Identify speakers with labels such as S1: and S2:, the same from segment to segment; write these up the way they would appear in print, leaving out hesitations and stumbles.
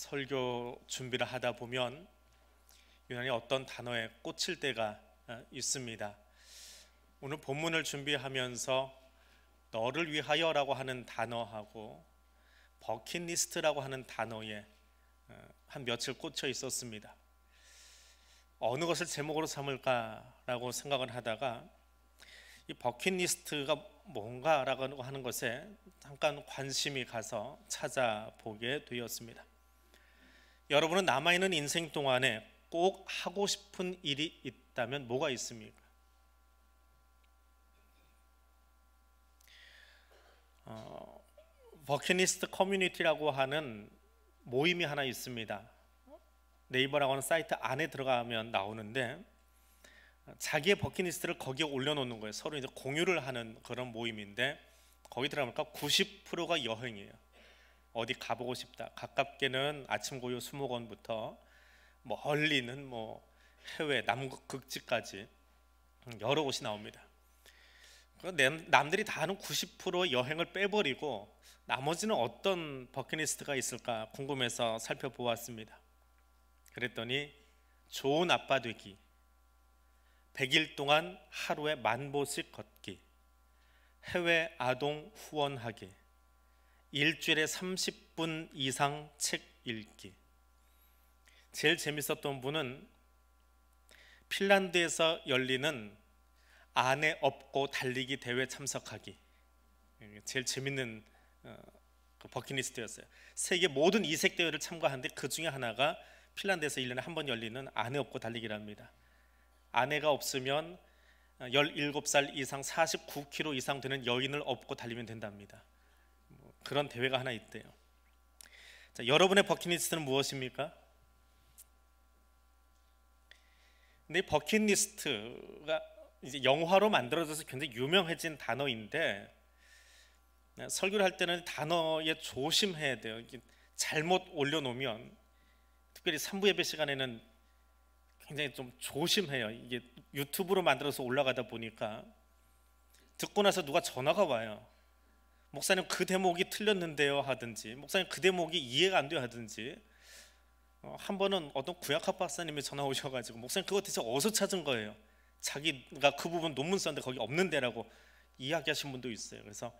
S1: 설교 준비를 하다 보면 유난히 어떤 단어에 꽂힐 때가 있습니다. 오늘 본문을 준비하면서 너를 위하여라고 하는 단어하고 버킷리스트라고 하는 단어에 한 며칠 꽂혀 있었습니다. 어느 것을 제목으로 삼을까라고 생각을 하다가 이 버킷리스트가 뭔가라고 하는 것에 잠깐 관심이 가서 찾아보게 되었습니다. 여러분은 남아있는 인생 동안에 꼭 하고 싶은 일이 있다면 뭐가 있습니까? 버킷리스트 커뮤니티라고 하는 모임이 하나 있습니다. 네이버라고 하는 사이트 안에 들어가면 나오는데 자기의 버킷리스트를 거기에 올려놓는 거예요. 서로 이제 공유를 하는 그런 모임인데 거기 들어가니까 90%가 여행이에요. 어디 가보고 싶다. 가깝게는 아침 고요 수목원부터 멀리는 해외 남극 극지까지 여러 곳이 나옵니다. 남들이 다 하는 90%의 여행을 빼버리고 나머지는 어떤 버킷리스트가 있을까 궁금해서 살펴보았습니다. 그랬더니 좋은 아빠 되기, 100일 동안 하루에 10,000보씩 걷기, 해외 아동 후원하기, 일주일에 30분 이상 책 읽기. 제일 재밌었던 분은 핀란드에서 열리는 아내 업고 달리기 대회 참석하기. 제일 재밌는 버킷리스트였어요. 세계 모든 이색 대회를 참가하는데 그 중에 하나가 핀란드에서 1년에 한 번 열리는 아내 업고 달리기랍니다. 아내가 없으면 17살 이상 49kg 이상 되는 여인을 업고 달리면 된답니다. 그런 대회가 하나 있대요. 자, 여러분의 버킷리스트는 무엇입니까? 근데 이 버킷리스트가 이제 영화로 만들어져서 굉장히 유명해진 단어인데 설교를 할 때는 단어에 조심해야 돼요. 잘못 올려놓으면 특별히 3부 예배 시간에는 굉장히 좀 조심해요. 이게 유튜브로 만들어서 올라가다 보니까 듣고 나서 누가 전화가 와요. 목사님 그 대목이 틀렸는데요 하든지, 목사님 그 대목이 이해가 안 돼요 하든지. 한 번은 어떤 구약학 박사님이 전화 오셔가지고 목사님 그거 대체 어디서 찾은 거예요? 자기가 그 부분 논문 썼는데 거기 없는데라고 이야기하신 분도 있어요. 그래서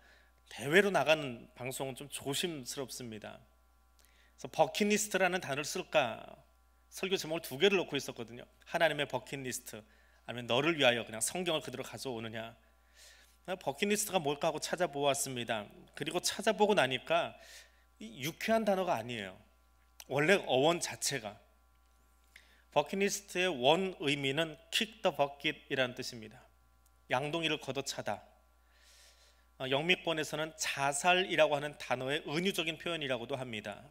S1: 대외로 나가는 방송은 좀 조심스럽습니다. 그래서 버킷리스트라는 단어를 쓸까 설교 제목을 2개를 놓고 있었거든요. 하나님의 버킷리스트 아니면 너를 위하여, 그냥 성경을 그대로 가져오느냐. 버킷리스트가 뭘까 하고 찾아보았습니다. 그리고 찾아보고 나니까 유쾌한 단어가 아니에요. 원래 어원 자체가 버킷리스트의 원 의미는 kick the bucket이라는 뜻입니다. 양동이를 걷어차다. 영미권에서는 자살이라고 하는 단어의 은유적인 표현이라고도 합니다.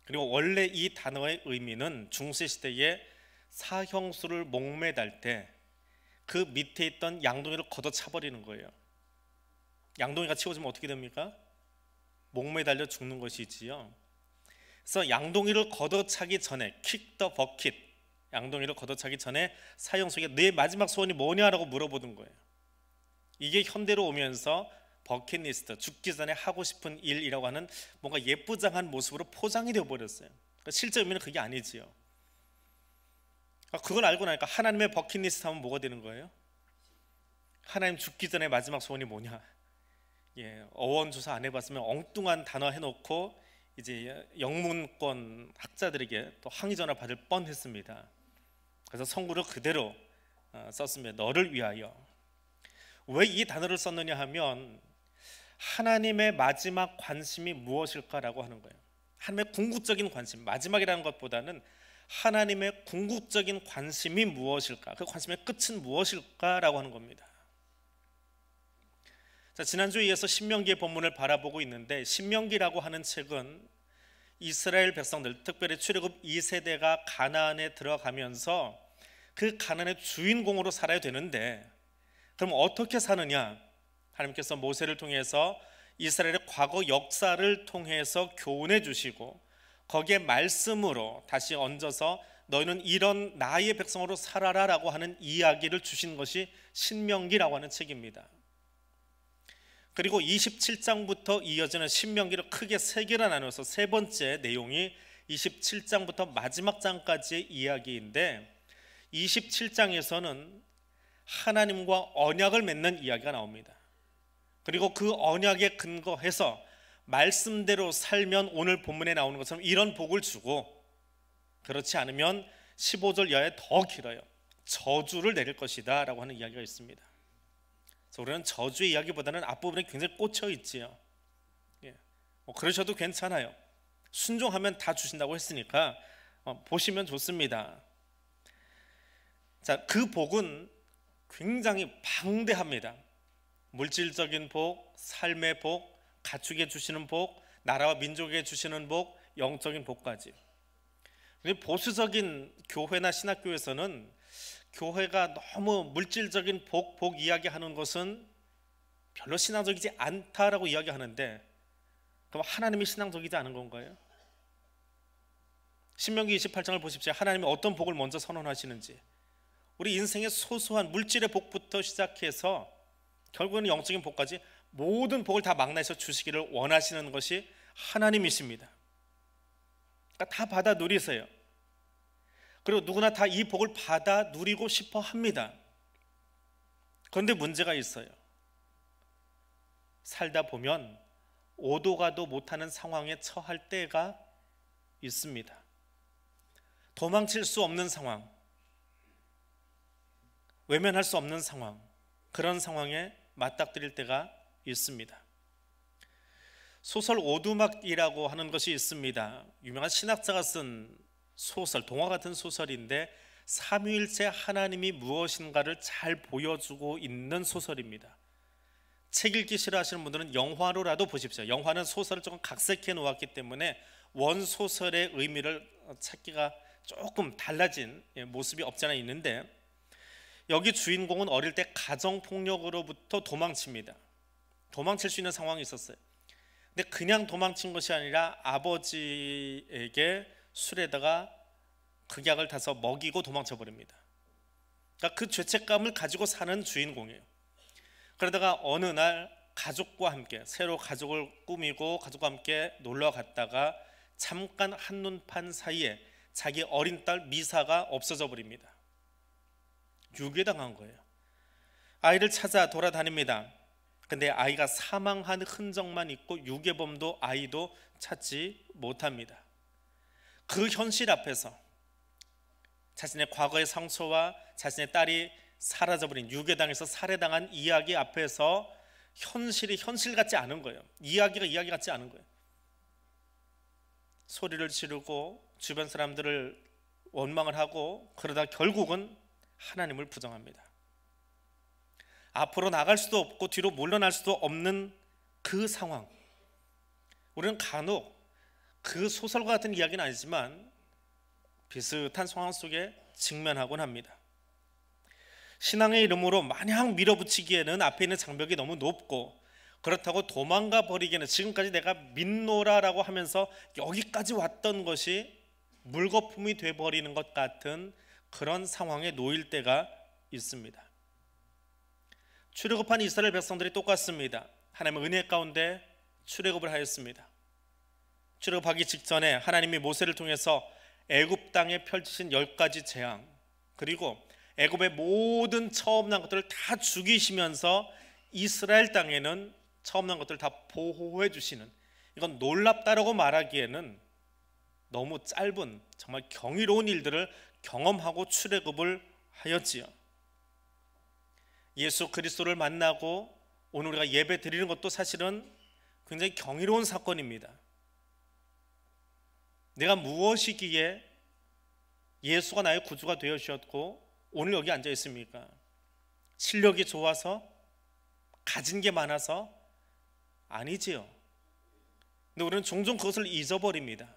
S1: 그리고 원래 이 단어의 의미는 중세시대에 사형수를 목매달 때 그 밑에 있던 양동이를 걷어차버리는 거예요. 양동이가 치워지면 어떻게 됩니까? 목매달려 죽는 것이지요. 그래서 양동이를 걷어차기 전에 kick the bucket, 양동이를 걷어차기 전에 사형수에게 내 마지막 소원이 뭐냐라고 물어보는 거예요. 이게 현대로 오면서 버킷리스트, 죽기 전에 하고 싶은 일이라고 하는 뭔가 예쁘장한 모습으로 포장이 되어버렸어요. 그러니까 실제 의미는 그게 아니지요. 그걸 알고 나니까 하나님의 버킷리스트 하면 뭐가 되는 거예요? 하나님 죽기 전에 마지막 소원이 뭐냐? 어원 조사 안 해봤으면 엉뚱한 단어 해놓고 이제 영문권 학자들에게 또 항의 전화 받을 뻔했습니다. 그래서 성구를 그대로 썼습니다. 너를 위하여. 왜 이 단어를 썼느냐 하면 하나님의 마지막 관심이 무엇일까라고 하는 거예요. 하나님의 궁극적인 관심, 마지막이라는 것보다는 하나님의 궁극적인 관심이 무엇일까, 그 관심의 끝은 무엇일까라고 하는 겁니다. 자, 지난주에 이어서 신명기의 본문을 바라보고 있는데, 신명기라고 하는 책은 이스라엘 백성들, 특별히 출애굽 2세대가 가나안에 들어가면서 그 가나안의 주인공으로 살아야 되는데, 그럼 어떻게 사느냐? 하나님께서 모세를 통해서 이스라엘의 과거 역사를 통해서 교훈해 주시고 거기에 말씀으로 다시 얹어서 너희는 이런 나의 백성으로 살아라 라고 하는 이야기를 주신 것이 신명기라고 하는 책입니다. 그리고 27장부터 이어지는 신명기를 크게 3개로 나눠서 세 번째 내용이 27장부터 마지막 장까지의 이야기인데 27장에서는 하나님과 언약을 맺는 이야기가 나옵니다. 그리고 그 언약에 근거해서 말씀대로 살면 오늘 본문에 나오는 것처럼 이런 복을 주고, 그렇지 않으면 15절 이하에 더 길어요. 저주를 내릴 것이다 라고 하는 이야기가 있습니다. 그래서 우리는 저주의 이야기보다는 앞부분에 굉장히 꽂혀 있지요. 그러셔도 괜찮아요. 순종하면 다 주신다고 했으니까 보시면 좋습니다. 자, 그 복은 굉장히 방대합니다. 물질적인 복, 삶의 복, 가축에 주시는 복, 나라와 민족에 주시는 복, 영적인 복까지. 보수적인 교회나 신학교에서는 교회가 너무 물질적인 복 이야기하는 것은 별로 신앙적이지 않다라고 이야기하는데, 그럼 하나님이 신앙적이지 않은 건가요? 신명기 28장을 보십시오. 하나님이 어떤 복을 먼저 선언하시는지. 우리 인생의 소소한 물질의 복부터 시작해서 결국은 영적인 복까지 모든 복을 다 망라해서 주시기를 원하시는 것이 하나님이십니다. 그러니까 다 받아 누리세요. 그리고 누구나 다 이 복을 받아 누리고 싶어 합니다. 그런데 문제가 있어요. 살다 보면 오도 가도 못하는 상황에 처할 때가 있습니다. 도망칠 수 없는 상황, 외면할 수 없는 상황, 그런 상황에 맞닥뜨릴 때가 있습니다. 소설 오두막이라고 하는 것이 있습니다. 유명한 신학자가 쓴 소설, 동화 같은 소설인데 삼위일체 하나님이 무엇인가를 잘 보여주고 있는 소설입니다. 책 읽기 싫어하시는 분들은 영화로라도 보십시오. 영화는 소설을 조금 각색해 놓았기 때문에 원소설의 의미를 찾기가 조금 달라진 모습이 없지 않아 있는데, 여기 주인공은 어릴 때 가정폭력으로부터 도망칩니다. 도망칠 수 있는 상황이 있었어요. 근데 그냥 도망친 것이 아니라 아버지에게 술에다가 극약을 타서 먹이고 도망쳐 버립니다. 그러니까 그 죄책감을 가지고 사는 주인공이에요. 그러다가 어느 날 가족과 함께 새로 가족을 꾸미고 가족과 함께 놀러 갔다가 잠깐 한눈판 사이에 자기 어린 딸 미사가 없어져 버립니다. 유괴당한 거예요. 아이를 찾아 돌아다닙니다. 근데 아이가 사망한 흔적만 있고 유괴범도 아이도 찾지 못합니다. 그 현실 앞에서 자신의 과거의 상처와 자신의 딸이 사라져버린, 유괴당해서 살해당한 이야기 앞에서 현실이 현실 같지 않은 거예요. 이야기가 이야기 같지 않은 거예요. 소리를 지르고 주변 사람들을 원망을 하고, 그러다 결국은 하나님을 부정합니다. 앞으로 나갈 수도 없고 뒤로 물러날 수도 없는 그 상황, 우리는 간혹 그 소설과 같은 이야기는 아니지만 비슷한 상황 속에 직면하곤 합니다. 신앙의 이름으로 마냥 밀어붙이기에는 앞에 있는 장벽이 너무 높고, 그렇다고 도망가 버리기에는 지금까지 내가 믿노라라고 하면서 여기까지 왔던 것이 물거품이 돼버리는 것 같은 그런 상황에 놓일 때가 있습니다. 출애굽한 이스라엘 백성들이 똑같습니다. 하나님의 은혜 가운데 출애굽을 하였습니다. 출애굽하기 직전에 하나님이 모세를 통해서 애굽 땅에 펼치신 10가지 재앙, 그리고 애굽의 모든 처음 난 것들을 다 죽이시면서 이스라엘 땅에는 처음 난 것들을 다 보호해 주시는, 이건 놀랍다라고 말하기에는 너무 짧은 정말 경이로운 일들을 경험하고 출애굽을 하였지요. 예수 그리스도를 만나고 오늘 우리가 예배 드리는 것도 사실은 굉장히 경이로운 사건입니다. 내가 무엇이기에 예수가 나의 구주가 되어 주셨고 오늘 여기 앉아 있습니까? 실력이 좋아서? 가진 게 많아서? 아니지요. 근데 우리는 종종 그것을 잊어버립니다.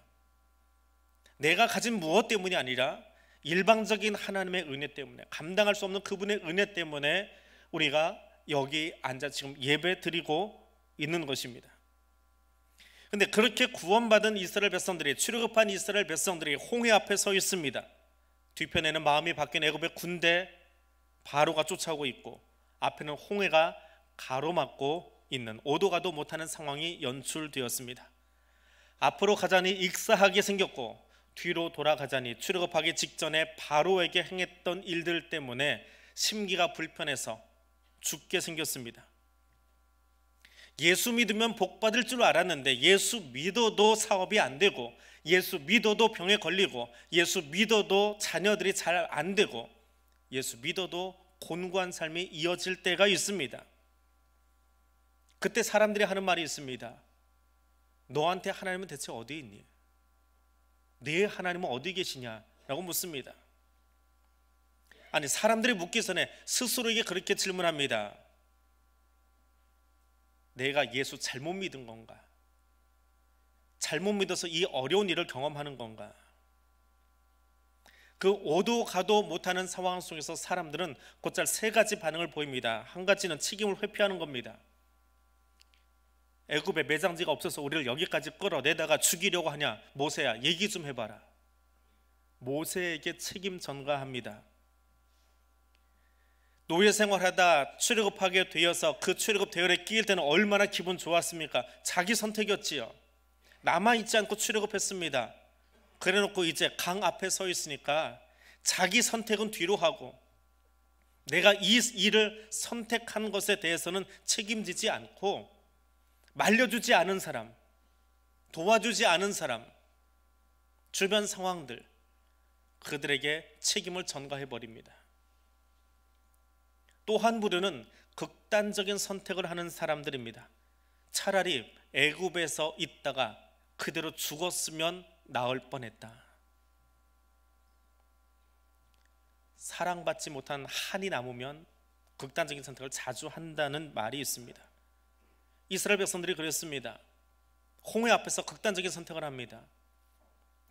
S1: 내가 가진 무엇 때문이 아니라 일방적인 하나님의 은혜 때문에, 감당할 수 없는 그분의 은혜 때문에 우리가 여기 앉아 지금 예배 드리고 있는 것입니다. 근데 그렇게 구원받은 이스라엘 백성들이, 출애굽한 이스라엘 백성들이 홍해 앞에 서 있습니다. 뒤편에는 마음이 바뀐 애굽의 군대 바로가 쫓아오고 있고, 앞에는 홍해가 가로막고 있는, 오도 가도 못하는 상황이 연출되었습니다. 앞으로 가자니 익사하게 생겼고 뒤로 돌아가자니 출애굽하기 직전에 바로에게 행했던 일들 때문에 심기가 불편해서 죽게 생겼습니다. 예수 믿으면 복 받을 줄 알았는데 예수 믿어도 사업이 안 되고, 예수 믿어도 병에 걸리고, 예수 믿어도 자녀들이 잘 안 되고, 예수 믿어도 곤고한 삶이 이어질 때가 있습니다. 그때 사람들이 하는 말이 있습니다. 너한테 하나님은 대체 어디 있니? 네 하나님은 어디 계시냐? 라고 묻습니다. 아니, 사람들이 묻기 전에 스스로에게 그렇게 질문합니다. 내가 예수 잘못 믿은 건가? 잘못 믿어서 이 어려운 일을 경험하는 건가? 그 오도 가도 못하는 상황 속에서 사람들은 곧잘 세 가지 반응을 보입니다. 한 가지는 책임을 회피하는 겁니다. 애굽에 매장지가 없어서 우리를 여기까지 끌어내다가 죽이려고 하냐? 모세야, 얘기 좀 해봐라. 모세에게 책임 전가합니다. 노예 생활하다 출애굽하게 되어서 그 출애굽 대열에 끼일 때는 얼마나 기분 좋았습니까? 자기 선택이었지요. 남아있지 않고 출애굽했습니다. 그래놓고 이제 강 앞에 서 있으니까 자기 선택은 뒤로 하고, 내가 이 일을 선택한 것에 대해서는 책임지지 않고, 말려주지 않은 사람, 도와주지 않은 사람, 주변 상황들, 그들에게 책임을 전가해버립니다. 또 한 부류는 극단적인 선택을 하는 사람들입니다. 차라리 애굽에서 있다가 그대로 죽었으면 나을 뻔했다. 사랑받지 못한 한이 남으면 극단적인 선택을 자주 한다는 말이 있습니다. 이스라엘 백성들이 그랬습니다. 홍해 앞에서 극단적인 선택을 합니다.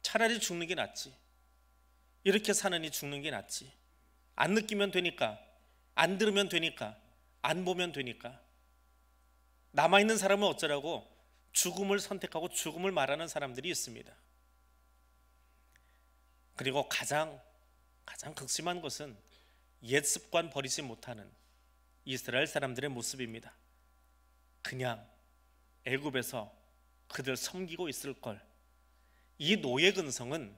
S1: 차라리 죽는 게 낫지. 이렇게 사느니 죽는 게 낫지. 안 느끼면 되니까, 안 들으면 되니까, 안 보면 되니까. 남아있는 사람은 어쩌라고 죽음을 선택하고 죽음을 말하는 사람들이 있습니다. 그리고 가장 극심한 것은 옛 습관 버리지 못하는 이스라엘 사람들의 모습입니다. 그냥 애굽에서 그들 섬기고 있을 걸. 이 노예 근성은,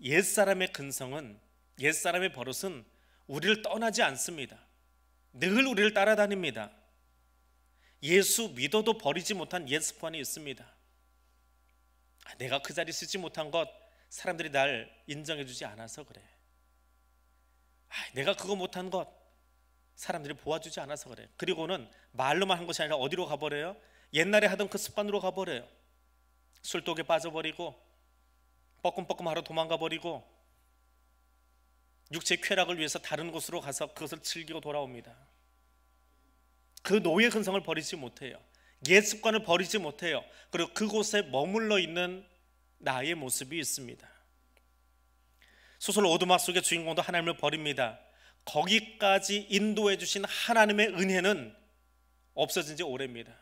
S1: 옛사람의 근성은, 옛사람의 버릇은 우리를 떠나지 않습니다. 늘 우리를 따라다닙니다. 예수 믿어도 버리지 못한 옛 습관이 있습니다. 내가 그 자리 쓰지 못한 것 사람들이 날 인정해 주지 않아서 그래. 내가 그거 못한 것 사람들이 보아주지 않아서 그래. 그리고는 말로만 한 것이 아니라 어디로 가버려요? 옛날에 하던 그 습관으로 가버려요. 술독에 빠져버리고, 뻐끔뻐끔하러 도망가버리고, 육체의 쾌락을 위해서 다른 곳으로 가서 그것을 즐기고 돌아옵니다. 그 노예 근성을 버리지 못해요. 옛 습관을 버리지 못해요. 그리고 그곳에 머물러 있는 나의 모습이 있습니다. 소설 오두막 속의 주인공도 하나님을 버립니다. 거기까지 인도해 주신 하나님의 은혜는 없어진 지 오래입니다.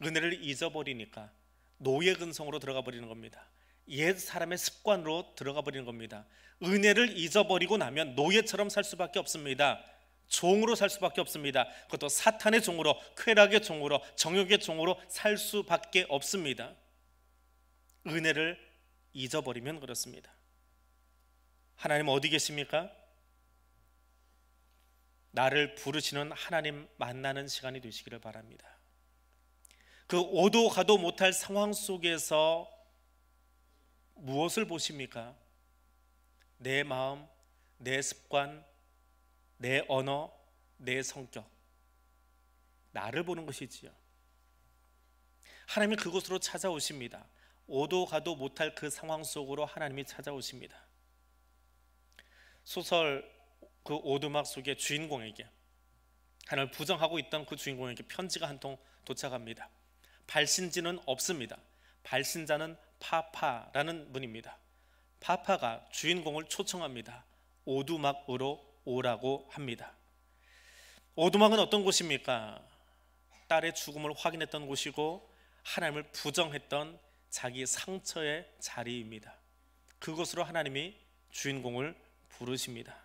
S1: 은혜를 잊어버리니까 노예 근성으로 들어가 버리는 겁니다. 옛 사람의 습관으로 들어가 버리는 겁니다. 은혜를 잊어버리고 나면 노예처럼 살 수밖에 없습니다. 종으로 살 수밖에 없습니다. 그것도 사탄의 종으로, 쾌락의 종으로, 정욕의 종으로 살 수밖에 없습니다. 은혜를 잊어버리면 그렇습니다. 하나님 어디 계십니까? 나를 부르시는 하나님 만나는 시간이 되시기를 바랍니다. 그 오도 가도 못할 상황 속에서 무엇을 보십니까? 내 마음, 내 습관, 내 언어, 내 성격, 나를 보는 것이지요. 하나님이 그곳으로 찾아오십니다. 오도 가도 못할 그 상황 속으로 하나님이 찾아오십니다. 소설 그 오두막 속의 주인공에게, 하나님을 부정하고 있던 그 주인공에게 편지가 한 통 도착합니다. 발신지는 없습니다. 발신자는 파파라는 분입니다. 파파가 주인공을 초청합니다. 오두막으로 오라고 합니다. 오두막은 어떤 곳입니까? 딸의 죽음을 확인했던 곳이고 하나님을 부정했던 자기 상처의 자리입니다. 그곳으로 하나님이 주인공을 부르십니다.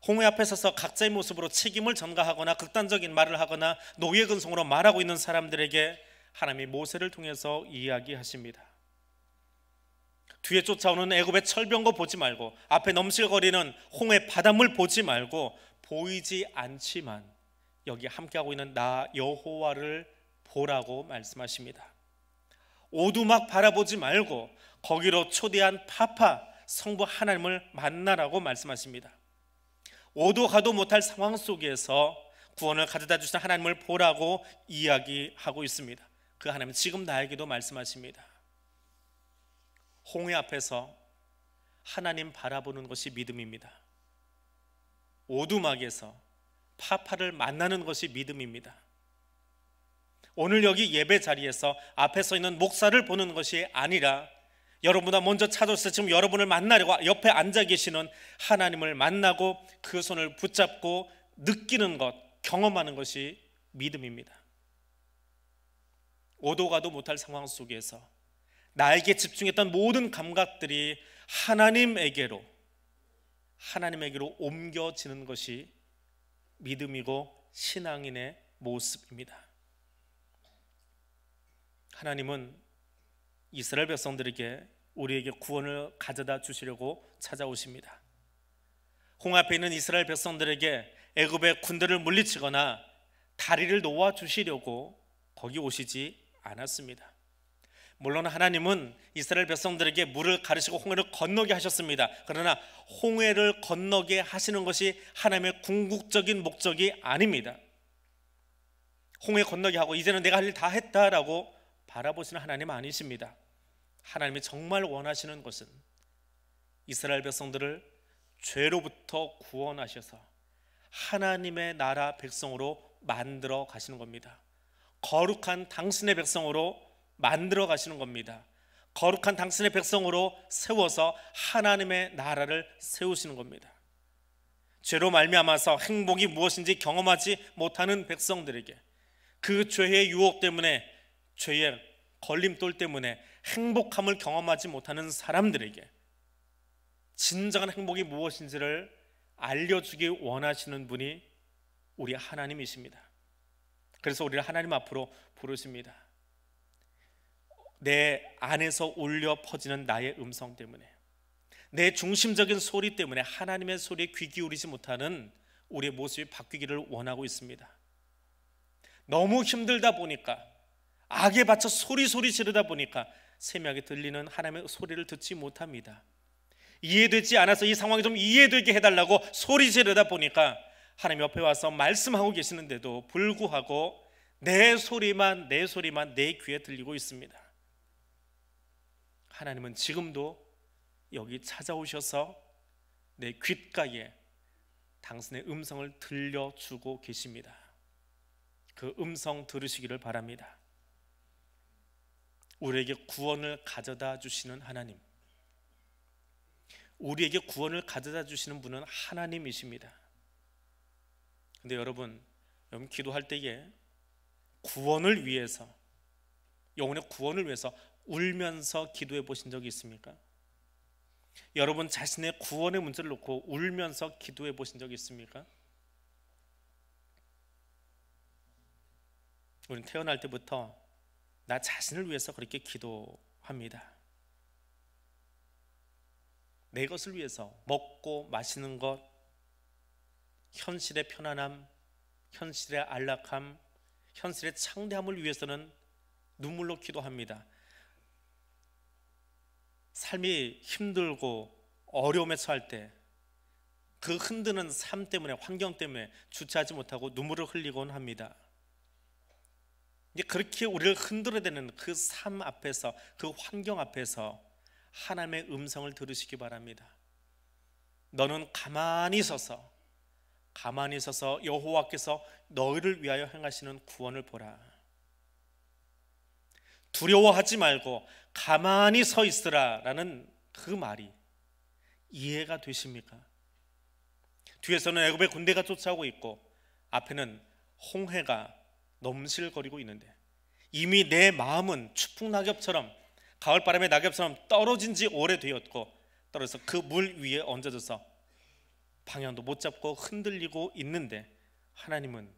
S1: 홍해 앞에 서서 각자의 모습으로 책임을 전가하거나 극단적인 말을 하거나 노예 근성으로 말하고 있는 사람들에게 하나님이 모세를 통해서 이야기하십니다. 뒤에 쫓아오는 애굽의 철병거 보지 말고, 앞에 넘실거리는 홍해 바닷물 보지 말고, 보이지 않지만 여기 함께하고 있는 나 여호와를 보라고 말씀하십니다. 오두막 바라보지 말고 거기로 초대한 파파 성부 하나님을 만나라고 말씀하십니다. 오도 가도 못할 상황 속에서 구원을 가져다 주시는 하나님을 보라고 이야기하고 있습니다. 그 하나님은 지금 나에게도 말씀하십니다. 홍해 앞에서 하나님 바라보는 것이 믿음입니다. 오두막에서 파파를 만나는 것이 믿음입니다. 오늘 여기 예배 자리에서 앞에 서 있는 목사를 보는 것이 아니라 여러분보다 먼저 찾아오셔서 지금 여러분을 만나려고 옆에 앉아 계시는 하나님을 만나고 그 손을 붙잡고 느끼는 것, 경험하는 것이 믿음입니다. 오도 가도 못할 상황 속에서 나에게 집중했던 모든 감각들이 하나님에게로 옮겨지는 것이 믿음이고 신앙인의 모습입니다. 하나님은 이스라엘 백성들에게 우리에게 구원을 가져다 주시려고 찾아오십니다. 홍해 앞에 있는 이스라엘 백성들에게 애굽의 군대를 물리치거나 다리를 놓아 주시려고 거기 오시지 않았습니다. 물론 하나님은 이스라엘 백성들에게 물을 가르치고 홍해를 건너게 하셨습니다. 그러나 홍해를 건너게 하시는 것이 하나님의 궁극적인 목적이 아닙니다. 홍해 건너게 하고 이제는 내가 할 일 다 했다라고 바라보시는 하나님 아니십니다. 하나님이 정말 원하시는 것은 이스라엘 백성들을 죄로부터 구원하셔서 하나님의 나라 백성으로 만들어 가시는 겁니다. 거룩한 당신의 백성으로 만들어 가시는 겁니다. 거룩한 당신의 백성으로 세워서 하나님의 나라를 세우시는 겁니다. 죄로 말미암아서 행복이 무엇인지 경험하지 못하는 백성들에게, 그 죄의 유혹 때문에, 죄의 걸림돌 때문에 행복함을 경험하지 못하는 사람들에게 진정한 행복이 무엇인지를 알려주기 원하시는 분이 우리 하나님이십니다. 그래서 우리를 하나님 앞으로 부르십니다. 내 안에서 울려 퍼지는 나의 음성 때문에, 내 중심적인 소리 때문에 하나님의 소리에 귀 기울이지 못하는 우리의 모습이 바뀌기를 원하고 있습니다. 너무 힘들다 보니까, 악에 받쳐 소리 지르다 보니까 세미하게 들리는 하나님의 소리를 듣지 못합니다. 이해되지 않아서 이 상황이 좀 이해되게 해달라고 소리 지르다 보니까 하나님 옆에 와서 말씀하고 계시는데도 불구하고 내 소리만 내 귀에 들리고 있습니다. 하나님은 지금도 여기 찾아오셔서 내 귓가에 당신의 음성을 들려주고 계십니다. 그 음성 들으시기를 바랍니다. 우리에게 구원을 가져다 주시는 하나님, 우리에게 구원을 가져다 주시는 분은 하나님이십니다. 근데 여러분 기도할 때에 구원을 위해서, 영혼의 구원을 위해서 울면서 기도해 보신 적이 있습니까? 여러분 자신의 구원의 문제를 놓고 울면서 기도해 보신 적이 있습니까? 우리는 태어날 때부터 나 자신을 위해서 그렇게 기도합니다. 내 것을 위해서, 먹고 마시는 것, 현실의 편안함, 현실의 안락함, 현실의 창대함을 위해서는 눈물로 기도합니다. 삶이 힘들고 어려움에 처할 때 그 흔드는 삶 때문에, 환경 때문에 주체하지 못하고 눈물을 흘리곤 합니다. 그렇게 우리를 흔들어대는 그 삶 앞에서, 그 환경 앞에서 하나님의 음성을 들으시기 바랍니다. 너는 가만히 서서 여호와께서 너희를 위하여 행하시는 구원을 보라. 두려워하지 말고 가만히 서 있으라 라는 그 말이 이해가 되십니까? 뒤에서는 애굽의 군대가 쫓아오고 있고 앞에는 홍해가 넘실거리고 있는데 이미 내 마음은 추풍낙엽처럼, 가을바람의 낙엽처럼 떨어진 지 오래되었고, 떨어져서 그 물 위에 얹어져서 방향도 못 잡고 흔들리고 있는데 하나님은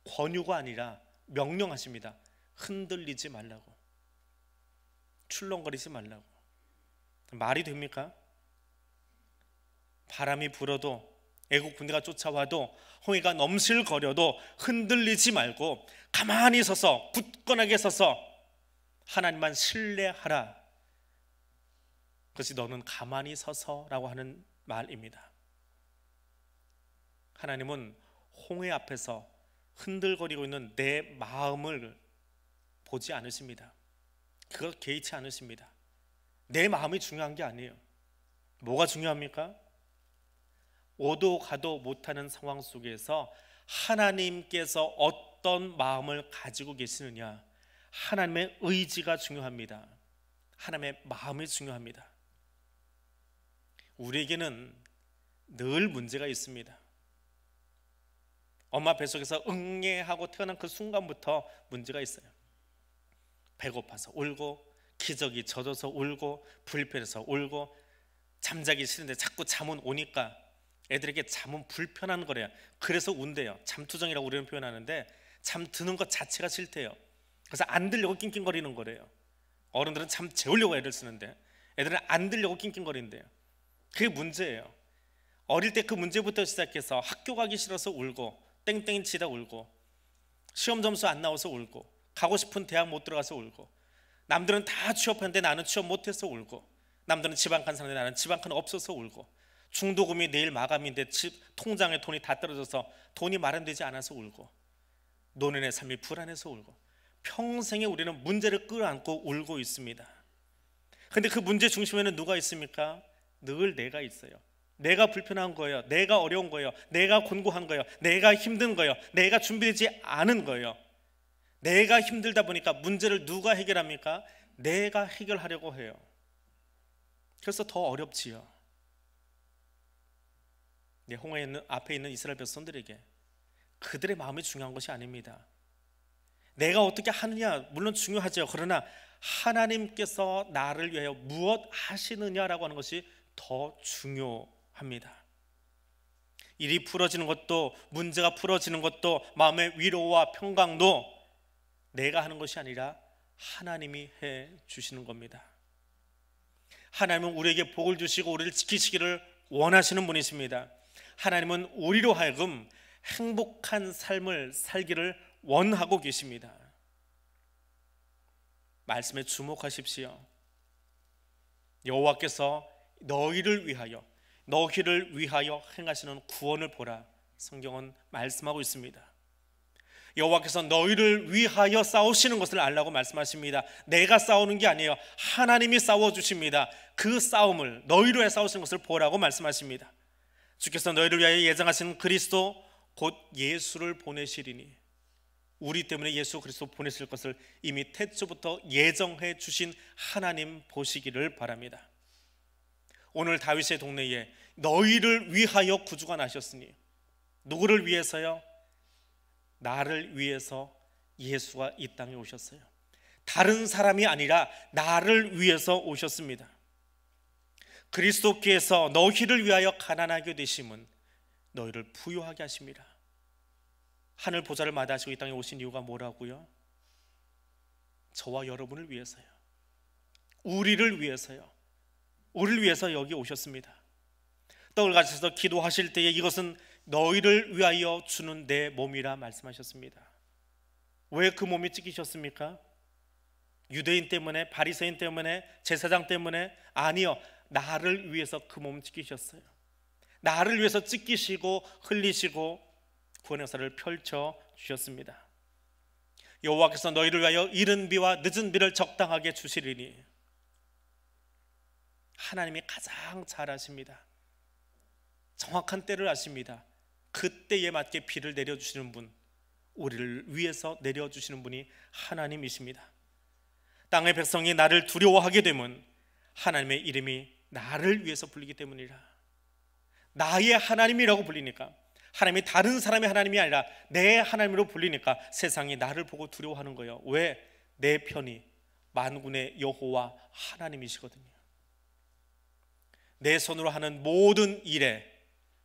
S1: 권유가 아니라 명령하십니다. 흔들리지 말라고, 출렁거리지 말라고. 말이 됩니까? 바람이 불어도, 애국 군대가 쫓아와도, 홍해가 넘실거려도 흔들리지 말고 가만히 서서, 굳건하게 서서 하나님만 신뢰하라. 그것이 너는 가만히 서서라고 하는 말입니다. 하나님은 홍해 앞에서 흔들거리고 있는 내 마음을 보지 않으십니다. 그것 개의치 않으십니다. 내 마음이 중요한 게 아니에요. 뭐가 중요합니까? 오도 가도 못하는 상황 속에서 하나님께서 어떤 마음을 가지고 계시느냐, 하나님의 의지가 중요합니다. 하나님의 마음이 중요합니다. 우리에게는 늘 문제가 있습니다. 엄마 뱃속에서 응애하고 태어난 그 순간부터 문제가 있어요. 배고파서 울고, 기저귀 젖어서 울고, 불편해서 울고, 잠자기 싫은데 자꾸 잠은 오니까 애들에게 잠은 불편한 거래요. 그래서 운대요. 잠투정이라고 우리는 표현하는데, 잠 드는 것 자체가 싫대요. 그래서 안 들려고 낑낑거리는 거래요. 어른들은 잠 재우려고 애를 쓰는데 애들은 안 들려고 낑낑거린대요. 그게 문제예요. 어릴 때 그 문제부터 시작해서 학교 가기 싫어서 울고, 땡땡이 치다 울고, 시험 점수 안 나와서 울고, 가고 싶은 대학 못 들어가서 울고, 남들은 다 취업했는데 나는 취업 못해서 울고, 남들은 집 한 칸 사는데 나는 집 한 칸 없어서 울고, 중도금이 내일 마감인데 통장에 돈이 다 떨어져서 돈이 마련되지 않아서 울고, 노년의 삶이 불안해서 울고, 평생에 우리는 문제를 끌어안고 울고 있습니다. 그런데 그 문제 중심에는 누가 있습니까? 늘 내가 있어요. 내가 불편한 거예요. 내가 어려운 거예요. 내가 곤고한 거예요. 내가 힘든 거예요. 내가 준비되지 않은 거예요. 내가 힘들다 보니까 문제를 누가 해결합니까? 내가 해결하려고 해요. 그래서 더 어렵지요. 홍해 앞에 있는 이스라엘 백성들에게 그들의 마음이 중요한 것이 아닙니다. 내가 어떻게 하느냐 물론 중요하죠. 그러나 하나님께서 나를 위하여 무엇 하시느냐라고 하는 것이 더 중요합니다. 일이 풀어지는 것도, 문제가 풀어지는 것도, 마음의 위로와 평강도 내가 하는 것이 아니라 하나님이 해 주시는 겁니다. 하나님은 우리에게 복을 주시고 우리를 지키시기를 원하시는 분이십니다. 하나님은 우리로 하여금 행복한 삶을 살기를 원하고 계십니다. 말씀에 주목하십시오. 여호와께서 너희를 위하여 행하시는 구원을 보라. 성경은 말씀하고 있습니다. 여호와께서 너희를 위하여 싸우시는 것을 알라고 말씀하십니다. 내가 싸우는 게 아니에요. 하나님이 싸워주십니다. 그 싸움을, 너희를 위해 싸우시는 것을 보라고 말씀하십니다. 주께서 너희를 위하여 예정하신 그리스도 곧 예수를 보내시리니, 우리 때문에 예수 그리스도 보내실 것을 이미 태초부터 예정해 주신 하나님 보시기를 바랍니다. 오늘 다윗의 동네에 너희를 위하여 구주가 나셨으니, 누구를 위해서요? 나를 위해서 예수가 이 땅에 오셨어요. 다른 사람이 아니라 나를 위해서 오셨습니다. 그리스도께서 너희를 위하여 가난하게 되심은 너희를 부유하게 하십니다. 하늘 보좌를 마다하시고 이 땅에 오신 이유가 뭐라고요? 저와 여러분을 위해서요. 우리를 위해서요. 우리를 위해서 여기 오셨습니다. 떡을 가지셔서 기도하실 때에 이것은 너희를 위하여 주는 내 몸이라 말씀하셨습니다. 왜 그 몸이 찢기셨습니까? 유대인 때문에, 바리새인 때문에, 제사장 때문에? 아니요, 나를 위해서 그 몸 찢기셨어요. 나를 위해서 찢기시고 흘리시고 구원의 역사를 펼쳐 주셨습니다. 여호와께서 너희를 위하여 이른 비와 늦은 비를 적당하게 주시리니, 하나님이 가장 잘 아십니다. 정확한 때를 아십니다. 그 때에 맞게 비를 내려주시는 분, 우리를 위해서 내려주시는 분이 하나님이십니다. 땅의 백성이 나를 두려워하게 되면 하나님의 이름이 나를 위해서 불리기 때문이라. 나의 하나님이라고 불리니까, 하나님이 다른 사람의 하나님이 아니라 내 하나님으로 불리니까 세상이 나를 보고 두려워하는 거예요. 왜? 내 편이 만군의 여호와 하나님이시거든요. 내 손으로 하는 모든 일에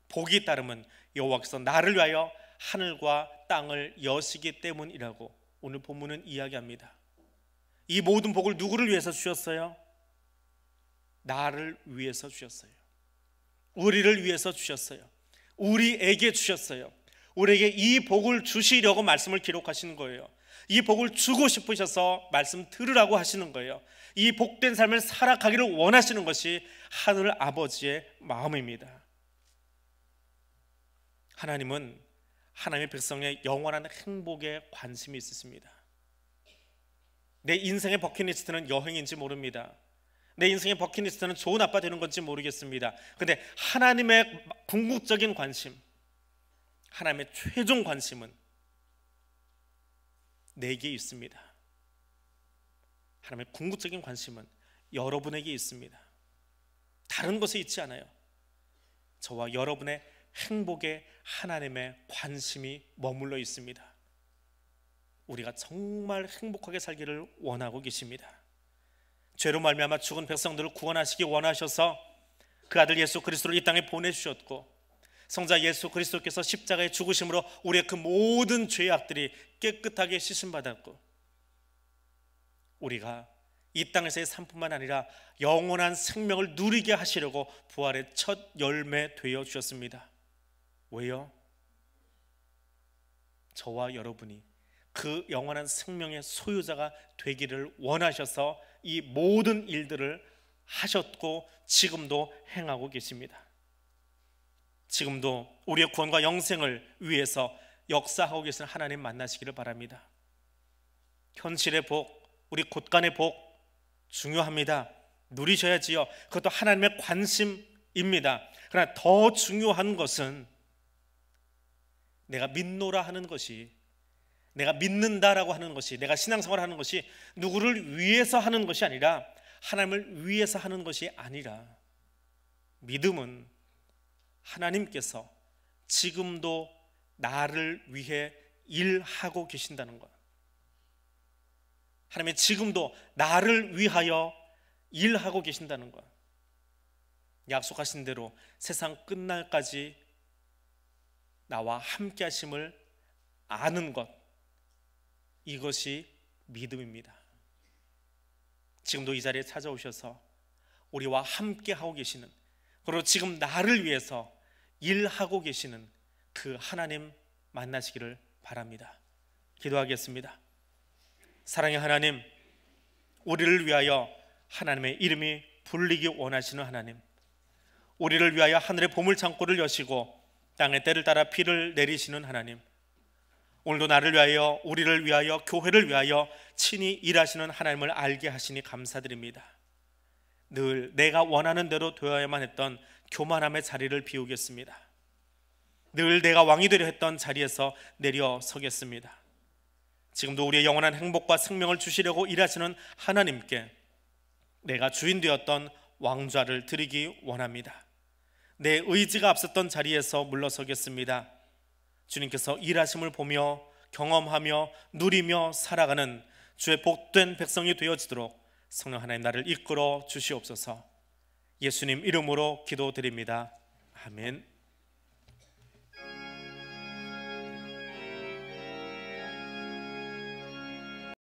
S1: 복이 따르면 여호와께서 나를 위하여 하늘과 땅을 여시기 때문이라고 오늘 본문은 이야기합니다. 이 모든 복을 누구를 위해서 주셨어요? 나를 위해서 주셨어요. 우리를 위해서 주셨어요. 우리에게 주셨어요. 우리에게 이 복을 주시려고 말씀을 기록하시는 거예요. 이 복을 주고 싶으셔서 말씀 들으라고 하시는 거예요. 이 복된 삶을 살아가기를 원하시는 것이 하늘 아버지의 마음입니다. 하나님은 하나님의 백성의 영원한 행복에 관심이 있으십니다. 내 인생의 버킷리스트는 여행인지 모릅니다. 내 인생의 버킷리스트는 좋은 아빠 되는 건지 모르겠습니다. 그런데 하나님의 궁극적인 관심, 하나님의 최종 관심은 내게 있습니다. 하나님의 궁극적인 관심은 여러분에게 있습니다. 다른 것에 있지 않아요. 저와 여러분의 행복에 하나님의 관심이 머물러 있습니다. 우리가 정말 행복하게 살기를 원하고 계십니다. 죄로 말미암아 죽은 백성들을 구원하시기 원하셔서 그 아들 예수 그리스도를 이 땅에 보내주셨고, 성자 예수 그리스도께서 십자가의 죽으심으로 우리의 그 모든 죄악들이 깨끗하게 씻음받았고, 우리가 이 땅에서의 삶뿐만 아니라 영원한 생명을 누리게 하시려고 부활의 첫 열매 되어 주셨습니다. 왜요? 저와 여러분이 그 영원한 생명의 소유자가 되기를 원하셔서 이 모든 일들을 하셨고 지금도 행하고 계십니다. 지금도 우리의 구원과 영생을 위해서 역사하고 계시는 하나님 만나시기를 바랍니다. 현실의 복, 우리 곳간의 복 중요합니다. 누리셔야지요. 그것도 하나님의 관심입니다. 그러나 더 중요한 것은 내가 믿노라 하는 것이, 내가 믿는다라고 하는 것이, 내가 신앙생활을 하는 것이 누구를 위해서 하는 것이 아니라, 하나님을 위해서 하는 것이 아니라, 믿음은 하나님께서 지금도 나를 위해 일하고 계신다는 것, 하나님이 지금도 나를 위하여 일하고 계신다는 것, 약속하신 대로 세상 끝날까지 나와 함께 하심을 아는 것, 이것이 믿음입니다. 지금도 이 자리에 찾아오셔서 우리와 함께 하고 계시는, 그리고 지금 나를 위해서 일하고 계시는 그 하나님 만나시기를 바랍니다. 기도하겠습니다. 사랑의 하나님, 우리를 위하여 하나님의 이름이 불리기 원하시는 하나님, 우리를 위하여 하늘의 보물창고를 여시고 땅의 때를 따라 비를 내리시는 하나님, 오늘도 나를 위하여, 우리를 위하여, 교회를 위하여 친히 일하시는 하나님을 알게 하시니 감사드립니다. 늘 내가 원하는 대로 되어야만 했던 교만함의 자리를 비우겠습니다. 늘 내가 왕이 되려 했던 자리에서 내려 서겠습니다. 지금도 우리의 영원한 행복과 생명을 주시려고 일하시는 하나님께 내가 주인 되었던 왕좌를 드리기 원합니다. 내 의지가 앞섰던 자리에서 물러서겠습니다. 주님께서 일하심을 보며 경험하며 누리며 살아가는 주의 복된 백성이 되어지도록 성령 하나님 나를 이끌어 주시옵소서. 예수님 이름으로 기도드립니다. 아멘.